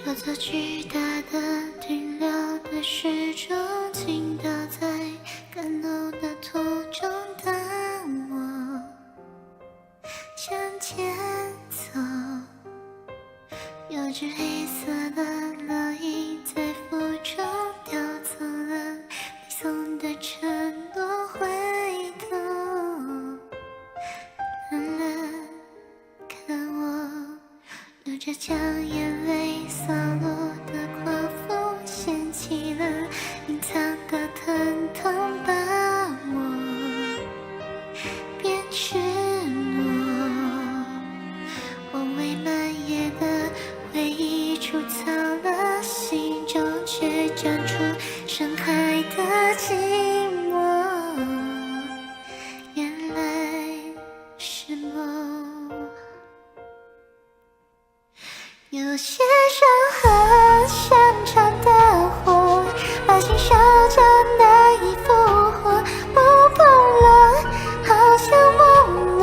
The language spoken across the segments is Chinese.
有座巨大的停留的时钟，倾倒在赶路的途中。当我向前走，有只黑色的烙印在腹中，叼走了你送的承诺。回头冷冷看我，有着将眼泪洒落的狂风，掀起了隐藏的疼痛，把我变赤裸。我为满夜的回忆储藏了，心中却长出深海的寂寞。原来是梦。有些伤痕像场大火，把心烧焦难以复活。不碰了，好像忘了，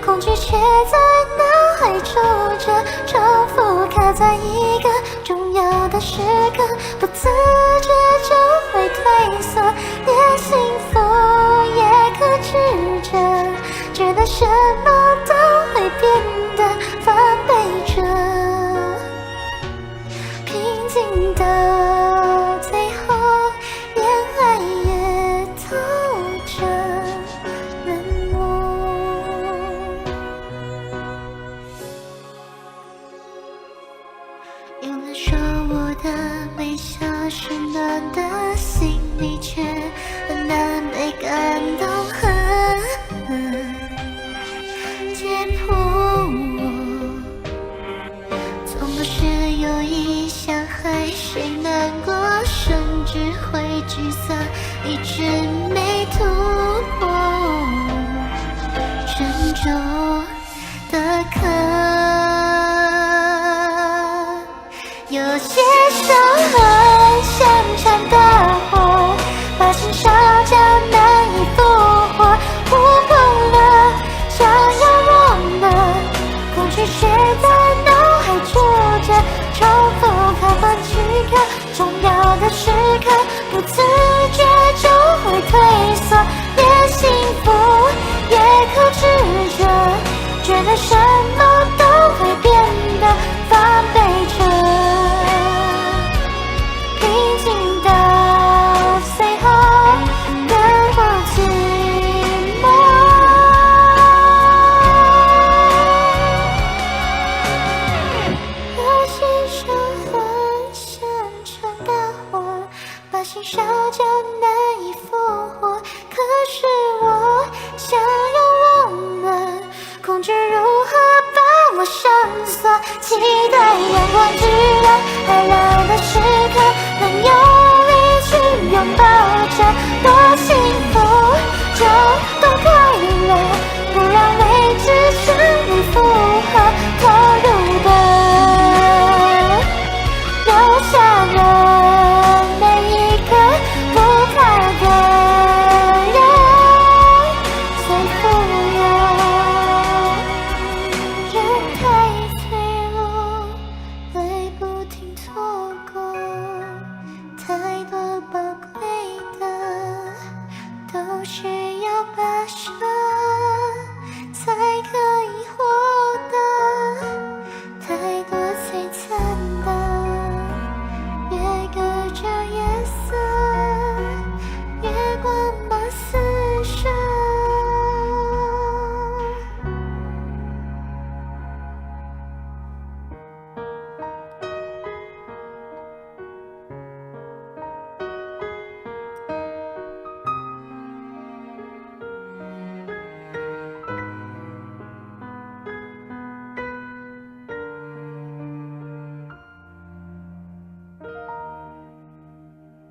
恐惧却在脑海住着，重复卡在一个重要的时刻，不自觉就会退缩，连幸福也克制着，觉得什么都会变得防备着。平静到最后，眼海也透着冷漠。有人说我的微笑是暖的，心里却很难被感动，解剖我。从不是有意想害谁难过，甚至会沮丧，一直没突破。沉重的壳，有些伤痕像场大火，把心烧焦难以复活。触碰了，想要忘了，恐惧却在脑海住着，重复看完几个重要的时刻，不自觉就会退缩，连幸福也克制着，觉得什么都会变得防备着。平静到最后，跟我寂寞。有些伤痕像场大火，把心烧焦难以复活。可是我想要忘了，恐惧如何把我上锁，期待阳光炙热海蓝的时刻，能用力去拥抱着，多幸福就多快乐，不让未知